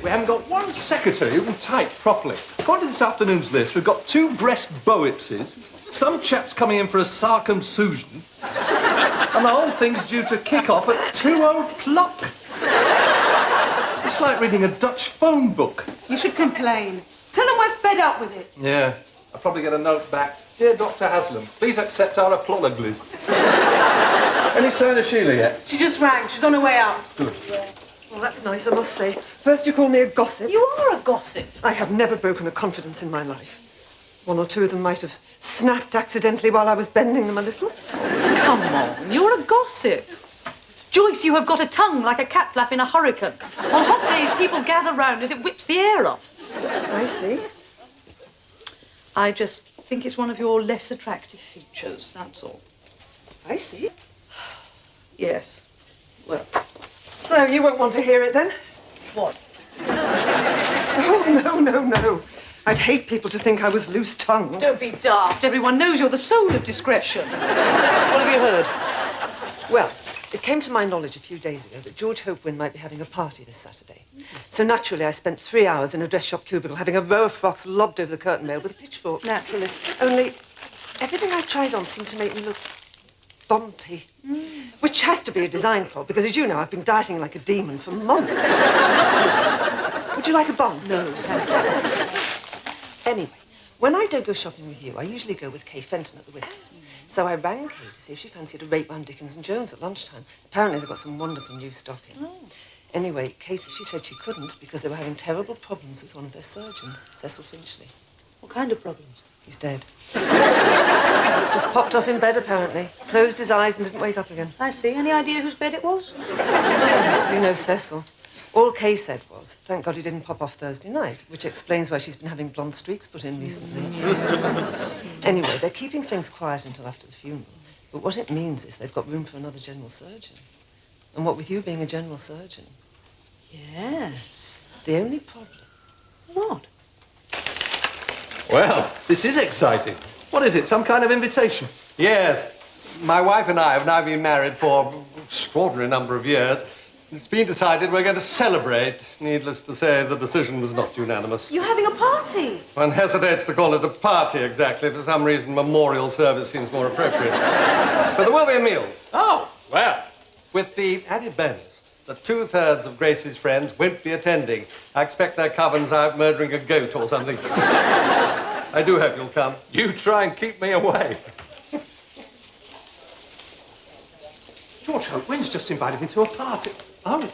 We haven't got one secretary who can type properly. According to this afternoon's list, we've got 2 breast boipsies, some chap's coming in for a circumcision, and the whole thing's due to kick off at 2:00. It's like reading a Dutch phone book. You should complain. Tell them we're fed up with it. Yeah, I'll probably get a note back. Dear Dr. Haslam, please accept our apologies. Any sign of Sheila yet? She just rang. She's on her way out. Good. Well, that's nice, I must say. First you call me a gossip. You are a gossip. I have never broken a confidence in my life. 1 or 2 of them might have snapped accidentally while I was bending them a little. Come on, you're a gossip. Joyce, you have got a tongue like a cat flap in a hurricane. On hot days, people gather round as it whips the air up. I see. I just think it's one of your less attractive features, that's all. I see. Yes. Well... So you won't want to hear it then? What? Oh, no. I'd hate people to think I was loose-tongued. Don't be daft. Everyone knows you're the soul of discretion. What have you heard? Well, it came to my knowledge a few days ago that George Hopewin might be having a party this Saturday. So naturally I spent 3 hours in a dress shop cubicle having a row of frocks lobbed over the curtain rail with a pitchfork. Naturally. Only everything I tried on seemed to make me look bumpy. Which has to be a design fault, because as you know, I've been dieting like a demon for months. Would you like a bomb? No. Anyway, when I don't go shopping with you, I usually go with Kay Fenton at the Wick. So I rang Kay to see if she fancied a rape round Dickens and Jones at lunchtime. Apparently they've got some wonderful new stock in. Anyway, Kay, she said she couldn't because they were having terrible problems with one of their surgeons, Cecil Finchley. What kind of problems? He's dead. Just popped off in bed, apparently. Closed his eyes and didn't wake up again. I see. Any idea whose bed it was? You know Cecil. All Kay said was, thank God he didn't pop off Thursday night, which explains why she's been having blonde streaks put in recently. Yes. Anyway, they're keeping things quiet until after the funeral. But what it means is they've got room for another general surgeon. And what with you being a general surgeon? Yes. The only problem... What? Well, this is exciting. What is it, some kind of invitation? Yes. My wife and I have now been married for an extraordinary number of years. It's been decided we're going to celebrate. Needless to say, the decision was not unanimous. You're having a party? One hesitates to call it a party, exactly. For some reason, memorial service seems more appropriate. But there will be a meal. Oh, Well, with the added bonus that 2/3 of Gracie's friends won't be attending. I expect their covens out murdering a goat or something. I do hope you'll come. you try and keep me away. George Hopewin's just invited me to a party. Oh,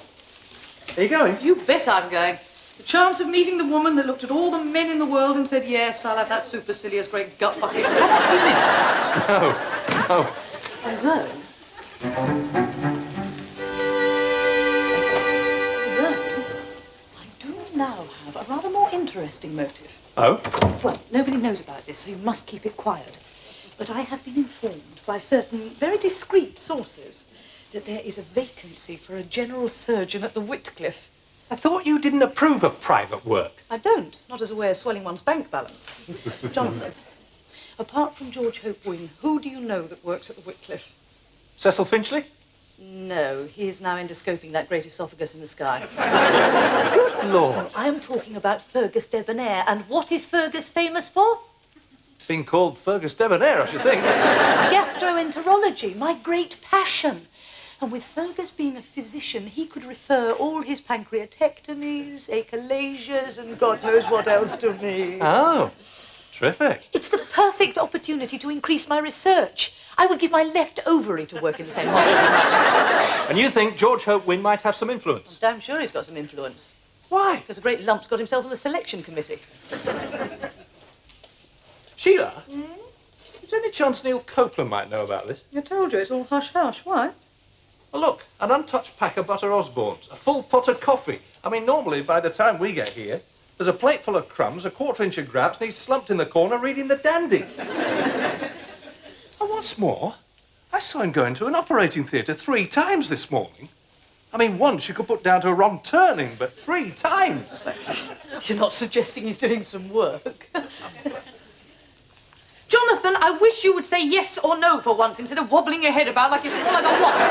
are you going? You bet I'm going. The chance of meeting the woman that looked at all the men in the world and said, yes, I'll have that supercilious great gut bucket. How about you miss? No. Although, I do now have a rather more interesting motive. Oh? Well, nobody knows about this, so you must keep it quiet. But I have been informed by certain very discreet sources that there is a vacancy for a general surgeon at the Whitcliffe. I thought you didn't approve of private work. I don't, not as a way of swelling one's bank balance. Jonathan, apart from George Hopewin, who do you know that works at the Whitcliffe? Cecil Finchley? No, he is now endoscoping that great esophagus in the sky. Good Lord. No, I am talking about Fergus Debonair. And what is Fergus famous for? Being called Fergus Debonair, I should think. Gastroenterology, my great passion. And with Fergus being a physician, he could refer all his pancreatectomies, achalasias, and God knows what else to me. Oh, terrific. It's the perfect opportunity to increase my research. I would give my left ovary to work in the same hospital. And you think George Hopewin might have some influence? I'm damn sure he's got some influence. Why? Because a great lump's got himself on the selection committee. Sheila? Is there any chance Neil Copeland might know about this? I told you, it's all hush-hush. Why? Well, look, an untouched pack of Butter Osborne's, a full pot of coffee. I mean, normally, by the time we get here, there's a plate full of crumbs, a quarter-inch of grouse, and he's slumped in the corner reading the Dandy. And what's more, I saw him going to an operating theatre 3 times this morning. I mean, once you could put down to a wrong turning, but 3 times. You're not suggesting he's doing some work? Jonathan, I wish you would say yes or no for once instead of wobbling your head about like you swallowed a wasp.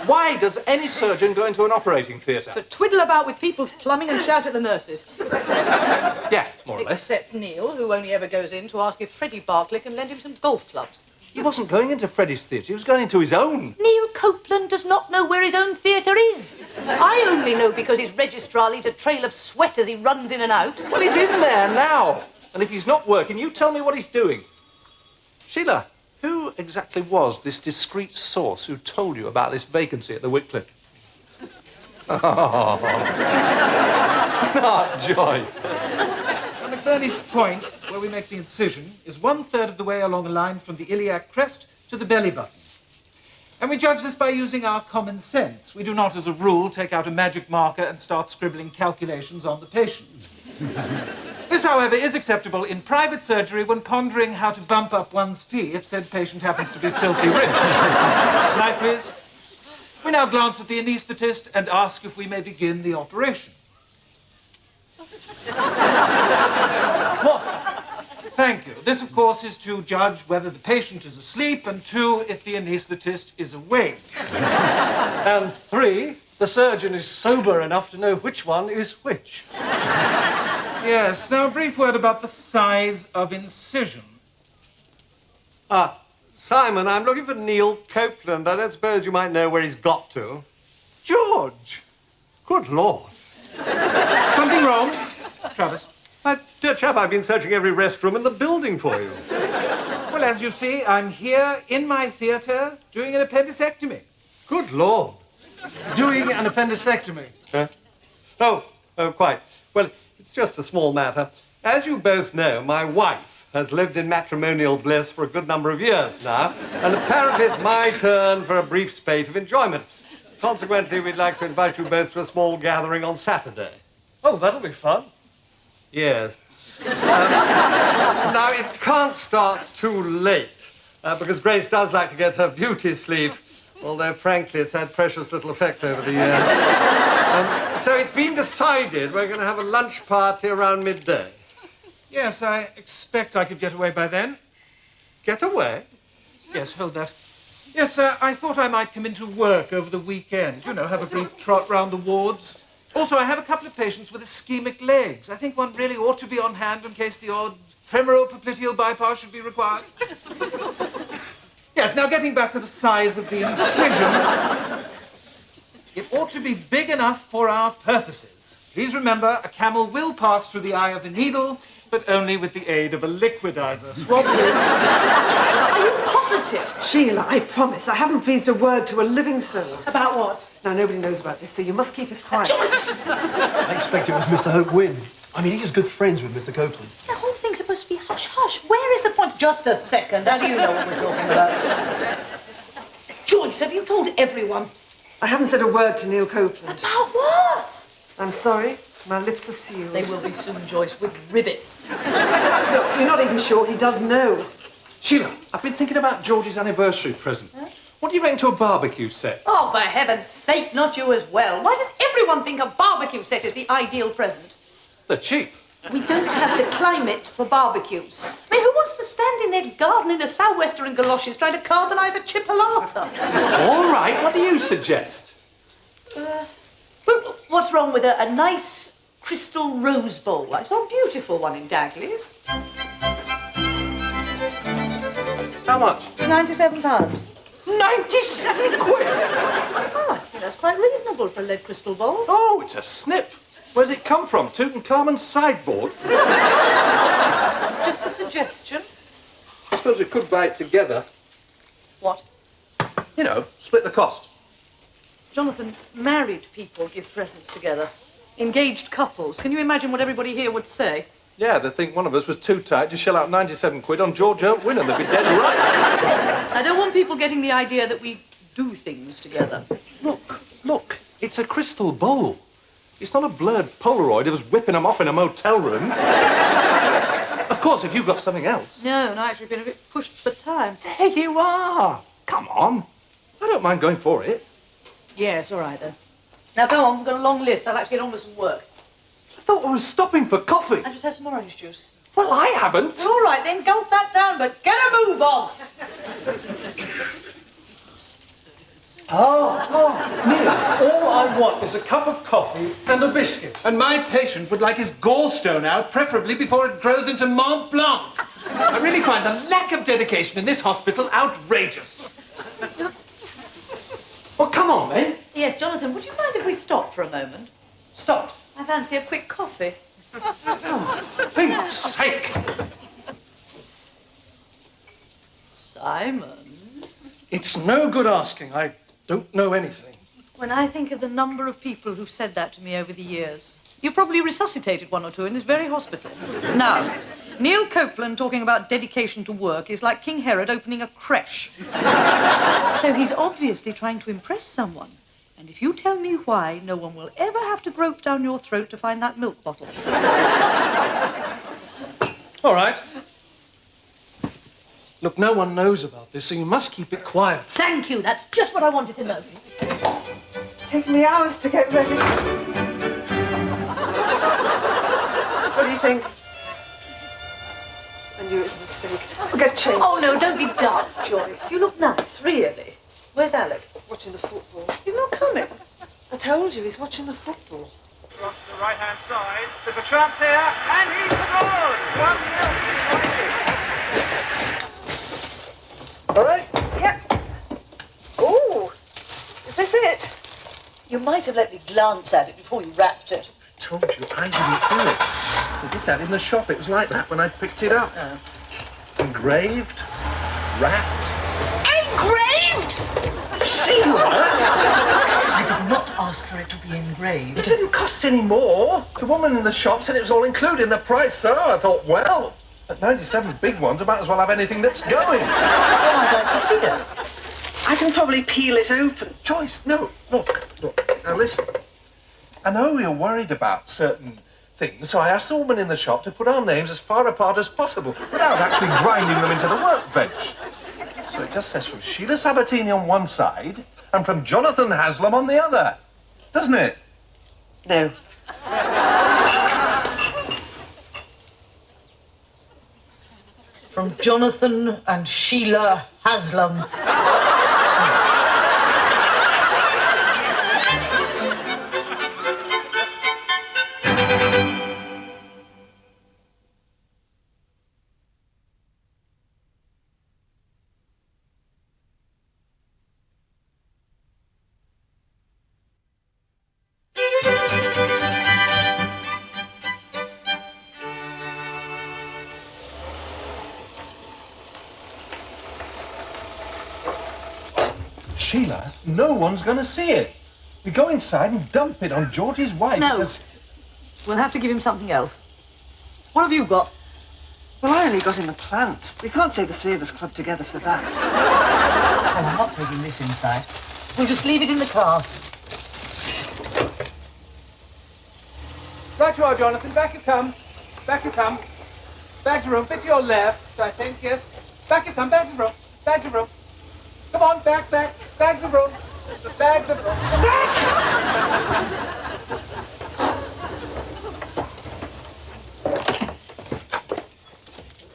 Why does any surgeon go into an operating theatre? To twiddle about with people's plumbing and shout at the nurses. Yeah, more or less. Except Neil, who only ever goes in to ask if Freddie Barclay can lend him some golf clubs. He wasn't going into Freddie's theatre, he was going into his own. Neil Copeland does not know where his own theatre is. I only know because his registrar leaves a trail of sweat as he runs in and out. Well, he's in there now. And if he's not working, you tell me what he's doing. Sheila, who exactly was this discreet source who told you about this vacancy at the Wycliffe? Oh, not Joyce. And McBurney's point, where we make the incision, is 1/3 of the way along a line from the iliac crest to the belly button. And we judge this by using our common sense. We do not, as a rule, take out a magic marker and start scribbling calculations on the patient. This, however, is acceptable in private surgery when pondering how to bump up one's fee if said patient happens to be filthy rich. Knife, please. We now glance at the anaesthetist and ask if we may begin the operation. What? Thank you. This, of course, is to judge whether the patient is asleep, and 2, if the anaesthetist is awake. And 3, the surgeon is sober enough to know which one is which. Yes, now a brief word about the size of incision. Simon, I'm looking for Neil Copeland. I don't suppose you might know where he's got to. George! Good Lord. Something wrong? Travis? My dear chap, I've been searching every restroom in the building for you. Well, as you see, I'm here in my theatre doing an appendicectomy. Good Lord. Doing an appendicectomy. Huh? Oh, quite. Well, it's just a small matter. As you both know, my wife has lived in matrimonial bliss for a good number of years now, and apparently it's my turn for a brief spate of enjoyment. Consequently, we'd like to invite you both to a small gathering on Saturday. Oh, that'll be fun. Yes. Now, it can't start too late, because Grace does like to get her beauty sleep, although, frankly, it's had precious little effect over the years. So it's been decided we're going to have a lunch party around midday. Yes, I expect I could get away by then. Get away? Yes, hold that. Yes, I thought I might come into work over the weekend. You know, have a brief trot round the wards. Also, I have a couple of patients with ischemic legs. I think one really ought to be on hand in case the odd femoral-popliteal bypass should be required. Yes, now getting back to the size of the incision. It ought to be big enough for our purposes. Please remember, a camel will pass through the eye of a needle, but only with the aid of a liquidizer. Swab, please. Are you positive? Sheila, I promise, I haven't breathed a word to a living soul. About what? Now, nobody knows about this, so you must keep it quiet. Joyce! I expect it was Mr. Hope Wynne. I mean, he's good friends with Mr. Copeland. The whole thing's supposed to be hush-hush. Where is the point? Just a second. How do you know what we're talking about? Joyce, have you told everyone? I haven't said a word to Neil Copeland. About what? I'm sorry, my lips are sealed. They will be soon, Joyce, with rivets. Look, you're not even sure he does know. Sheila, I've been thinking about George's anniversary present. Huh? What do you reckon to a barbecue set? Oh, for heaven's sake, not you as well. Why does everyone think a barbecue set is the ideal present? They're cheap. We don't have the climate for barbecues. I mean, who wants to stand in their garden in a sou'wester and galoshes trying to carbonise a chipolata? All right, what do you suggest? But what's wrong with a nice crystal rose bowl? I saw a beautiful one in Dagley's. How much? £97. 97 quid! Ah, that's quite reasonable for a lead crystal bowl. Oh, it's a snip. Where's it come from? Tutankhamun's sideboard? Just a suggestion. I suppose we could buy it together. What? You know, split the cost. Jonathan, married people give presents together. Engaged couples. Can you imagine what everybody here would say? Yeah, they think one of us was too tight to shell out 97 quid on George Hope Win, and they'd be dead right. I don't want people getting the idea that we do things together. Look, it's a crystal bowl. It's not a blurred Polaroid of us whipping them off in a motel room. Of course, if you've got something else. No, I've actually been a bit pushed for time. There you are. Come on. I don't mind going for it. Yes, all right then. Now go on, we've got a long list. I'll actually get on with some work. I thought I was stopping for coffee. I just had some orange juice. Well, I haven't. Well, all right then, gulp that down, but get a move on. Neil, all I want is a cup of coffee and a biscuit. And my patient would like his gallstone out, preferably before it grows into Mont Blanc. I really find the lack of dedication in this hospital outrageous. Well, come on, then. Yes, Jonathan, would you mind if we stopped for a moment? Stop. I fancy a quick coffee. For Pete's sake. Simon. It's no good asking. I don't know anything. When I think of the number of people who've said that to me over the years, you've probably resuscitated one or two in this very hospital. Now, Neil Copeland talking about dedication to work is like King Herod opening a creche. So he's obviously trying to impress someone. And if you tell me why, no one will ever have to grope down your throat to find that milk bottle. All right. Look, no one knows about this, so you must keep it quiet. Thank you, that's just what I wanted to know. It's taken me hours to get ready. What do you think? I knew it was a mistake. I'll get changed. Oh, no, don't be daft, Joyce. You look nice, really. Where's Alec? Watching the football. He's not coming. I told you, he's watching the football. Cross to the right-hand side. There's a chance here, and he scored! 1-0. All right? Yep. Ooh. Is this it? You might have let me glance at it before you wrapped it. Told you, I didn't do it. I did that in the shop. It was like that when I picked it up. Oh. Engraved, wrapped. Engraved? Sheila! I did not ask for it to be engraved. It didn't cost any more. The woman in the shop said it was all included in the price, so I thought, well, at 97 big ones, I might as well have anything that's going. Well, I'd like to see it. I can probably peel it open. Joyce, no, look. Now listen. I know you're worried about certain things, so I asked the woman in the shop to put our names as far apart as possible without actually grinding them into the workbench. So it just says from Sheila Sabatini on one side and from Jonathan Haslam on the other. Doesn't it? No. From Jonathan and Sheila Haslam. Sheila, no one's going to see it. We go inside and dump it on George's wife. No. It's We'll have to give him something else. What have you got? Well, I only got in the plant. We can't say the three of us clubbed together for that. I'm not taking this inside. We'll just leave it in the car. Right you are, Jonathan. Back you come. Back you come. Back to room. Bit to your left, I think, yes. Back you come. Back to room. Back to room. Come on, back. Bags of room. Bags of room.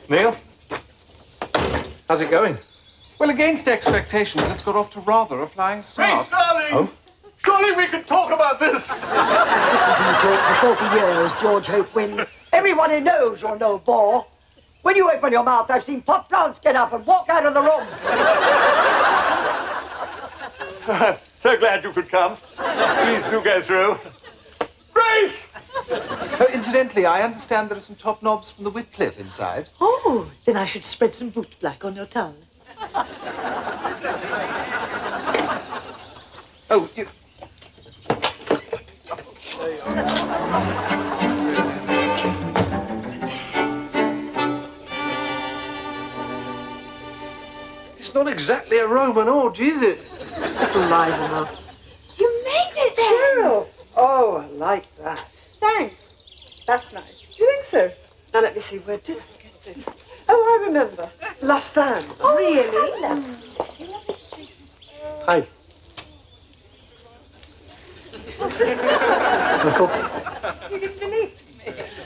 Neil? How's it going? Well, against expectations, it's got off to rather a flying start. Darling! Oh? Surely we can talk about this! Listen to you talk for 40 years, George Hope Win. Everyone who knows you're no bore. When you open your mouth, I've seen pop plants get up and walk out of the room. So glad you could come. Please do go through. Grace! Oh, incidentally, I understand there are some top knobs from the Whitcliffe inside. Oh, then I should spread some boot black on your towel. Oh, you... It's not exactly a Roman orgy, is it? Little liven up. You made it then. Cheryl! Oh, I like that. Thanks. That's nice. Do you think so? Now let me see, where did I get this? Oh, I remember. La Femme. Oh, Really? Hi. You didn't believe me.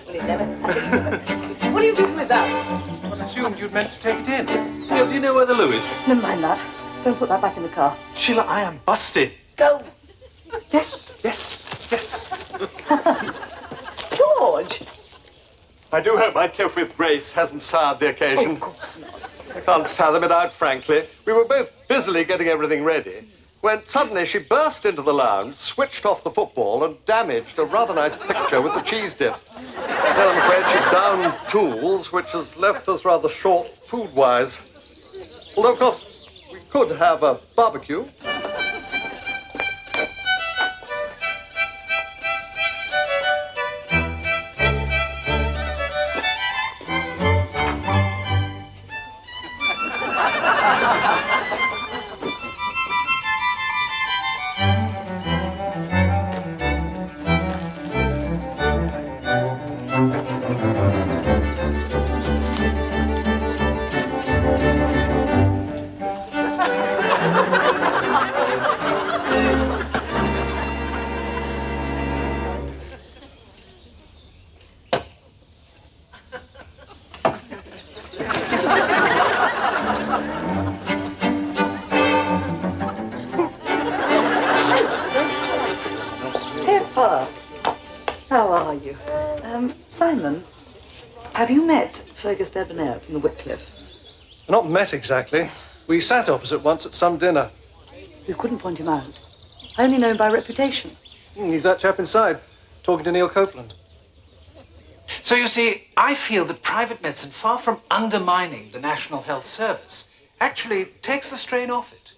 Well, he never has. What are you doing with that? I assumed you'd meant to take it in. Neil, do you know where the loo is? Never mind that. Go and put that back in the car. Sheila, I am busted. Go. Yes. George. I do hope my tiff with Grace hasn't soured the occasion. Of course not. I can't fathom it out, frankly. We were both busily getting everything ready when suddenly she burst into the lounge, switched off the football, and damaged a rather nice picture with the cheese dip. Then I'm afraid she downed tools, which has left us rather short food-wise. Although, of course, we could have a barbecue. Pippa. How are you? Simon, have you met Fergus Debonair from the Whitcliffe? Not met exactly. We sat opposite once at some dinner. You couldn't point him out. I only know him by reputation. He's that chap inside, talking to Neil Copeland. So you see, I feel that private medicine, far from undermining the National Health Service, actually takes the strain off it.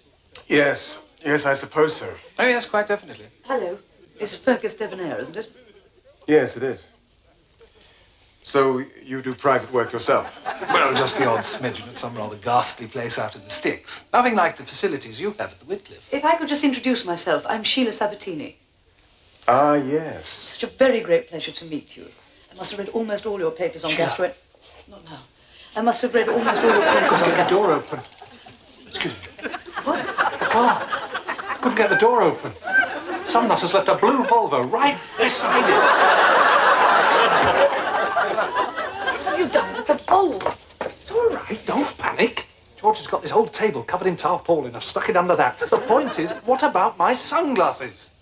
Yes, I suppose so. Oh yes, quite definitely. Hello. It's Fergus Debonair, isn't it? Yes, it is. So you do private work yourself? Well, just the odd smidgen at some rather ghastly place out in the sticks. Nothing like the facilities you have at the Whitcliffe. If I could just introduce myself, I'm Sheila Sabatini. Ah, yes. Such a very great pleasure to meet you. I must have read almost all your papers on gastro... Not now. I must have read almost all your papers on Get the gastro... door open. Excuse me. What? The car. Couldn't get the door open. Some nut has left a blue Volvo right beside it. What have you done with the bowl? It's all right, don't panic. George has got this whole table covered in tarpaulin. I've stuck it under that. The point is, what about my sunglasses?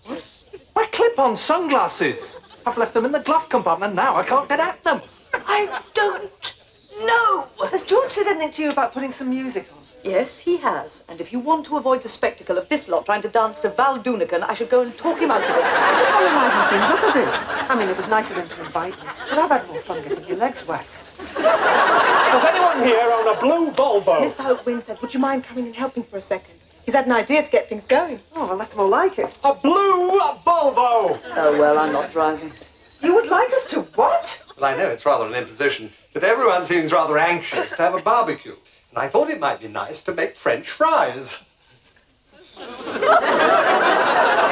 My clip-on sunglasses. I've left them in the glove compartment and now I can't get at them. I don't know. Has George said anything to you about putting some music on? Yes, he has. And if you want to avoid the spectacle of this lot trying to dance to Val Dunican, I should go and talk him out of it. I just want to liven things up a bit. I mean, it was nice of him to invite me, but I've had more fun getting your legs waxed. Does anyone here own a blue Volvo? Mr. Hope Wynne said, would you mind coming and helping for a second? He's had an idea to get things going. Oh, well, that's more like it. A blue Volvo! Oh, well, I'm not driving. You would like us to what? Well, I know it's rather an imposition, but everyone seems rather anxious to have a barbecue. And I thought it might be nice to make French fries. Of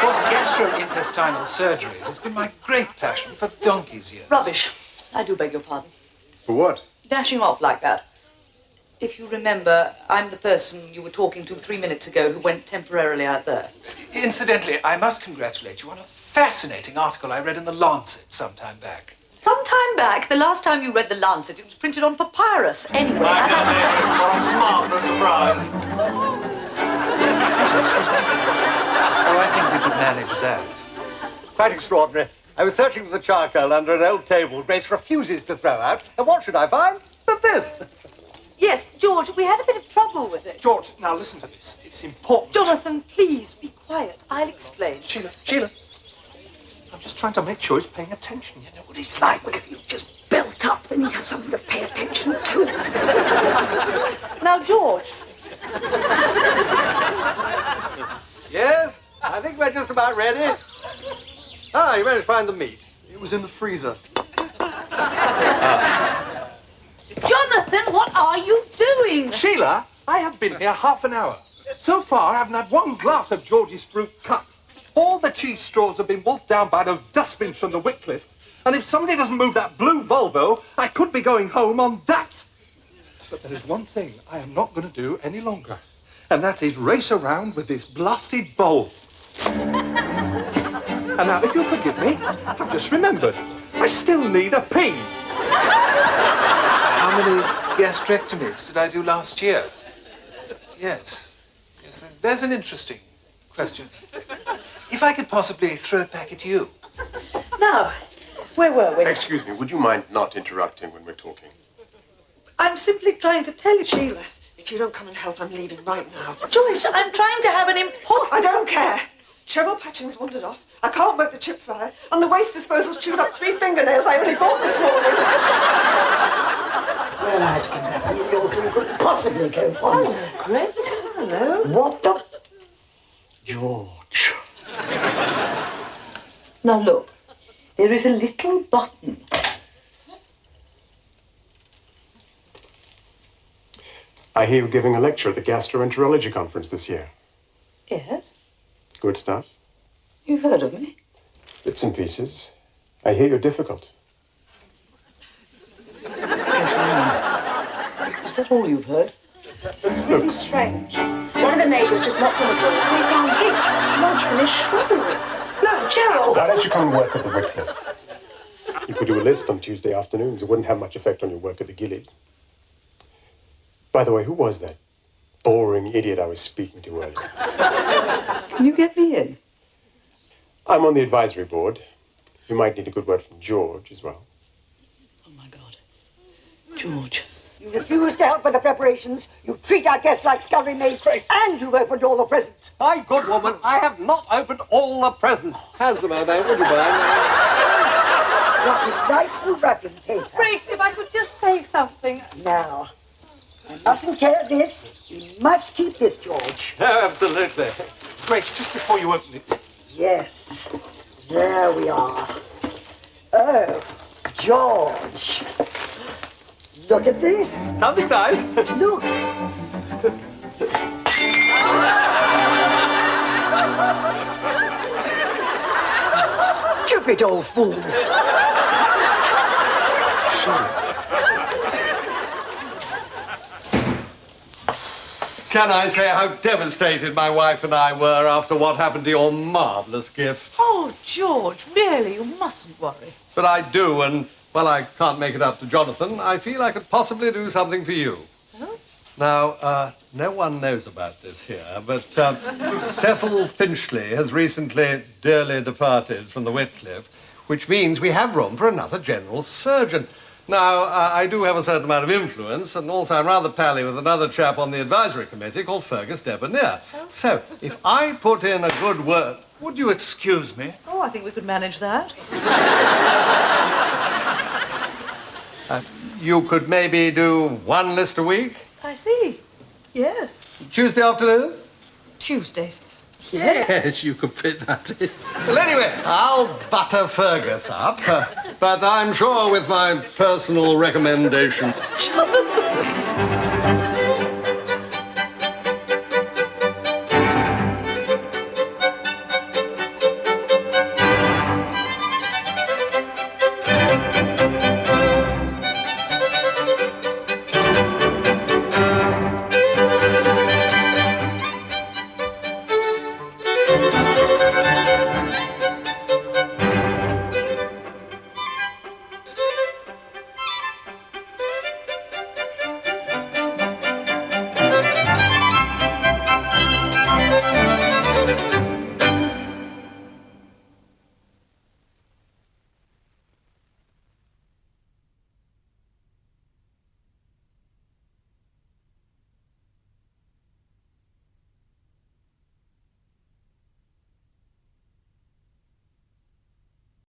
course, gastrointestinal surgery has been my great passion for donkey's years. Rubbish. I do beg your pardon. For what? Dashing off like that. If you remember, I'm the person you were talking to 3 minutes ago who went temporarily out there. Incidentally, I must congratulate you on a fascinating article I read in The Lancet some time back. Some time back, the last time you read The Lancet, it was printed on papyrus. Anyway, as I was saying... What a marvellous surprise. Excuse me. Oh, I think we could manage that. Quite extraordinary. I was searching for the charcoal under an old table Grace refuses to throw out. And what should I find? But this. Yes, George, we had a bit of trouble with it. George, now listen to this. It's important. Jonathan, please, be quiet. I'll explain. Sheila. I'm just trying to make sure he's paying attention. You know what he's like. Well, if you just built up, then you'd have something to pay attention to. Now, George. Yes, I think we're just about ready. Ah, you managed to find the meat. It was in the freezer. Jonathan, what are you doing? Sheila, I have been here half an hour. So far, I haven't had one glass of George's fruit cup. All the cheese straws have been wolfed down by those dustbins from the Wycliffe. And if somebody doesn't move that blue Volvo, I could be going home on that. But there is one thing I am not going to do any longer. And that is race around with this blasted bowl. And now, if you'll forgive me, I've just remembered. I still need a pee. How many gastrectomies did I do last year? Yes. Yes, there's an interesting question. If I could possibly throw it back at you. Now, where were we? Excuse me, would you mind not interrupting when we're talking? I'm simply trying to tell you. Sheila, if you don't come and help, I'm leaving right now. Joyce, I'm trying to have an important... I don't care. Cheryl Patching's wandered off. I can't work the chip fryer. And the waste disposal's chewed up 3 fingernails I only bought this morning. Well, I'd come back and your thing couldn't possibly go on. Hello, Grace. Hello. What the... George. Now look, there is a little button. I hear you're giving a lecture at the Gastroenterology Conference this year. Yes? Good stuff. You've heard of me? Bits and pieces. I hear you're difficult. Yes, I am. Is that all you've heard? It's really strange. One of the neighbours just knocked on the door, so he found this lodged in his shrubbery. No, Cheryl! Why don't you come and work at the Wycliffe? You could do a list on Tuesday afternoons. It wouldn't have much effect on your work at the Gillies. By the way, who was that boring idiot I was speaking to earlier? Can you get me in? I'm on the advisory board. You might need a good word from George as well. Oh, my God. George. You refuse to help with the preparations. You treat our guests like scullery maids. And you've opened all the presents. My good woman, I have not opened all the presents. How's the man, would you mind? What delightful wrapping paper. Grace, if I could just say something. Now, I mustn't tear this. We must keep this, George. No, absolutely. Grace, just before you open it. Yes. There we are. Oh, George. Look at this. Something nice. Look. Stupid old fool. Can I say how devastated my wife and I were after what happened to your marvellous gift? Oh, George, really, you mustn't worry. But I do, and, well, I can't make it up to Jonathan. I feel I could possibly do something for you. Huh? Now, no one knows about this here, but Cecil Finchley has recently dearly departed from the Wycliffe, which means we have room for another general surgeon. Now, I do have a certain amount of influence, and also I'm rather pally with another chap on the advisory committee called Fergus Debonair. So, if I put in a good word... Would you excuse me? Oh, I think we could manage that. You could maybe do 1 list a week? I see. Yes. Tuesday afternoon? Tuesdays. Yes, you could fit that in. Well, anyway, I'll butter Fergus up, but I'm sure with my personal recommendation...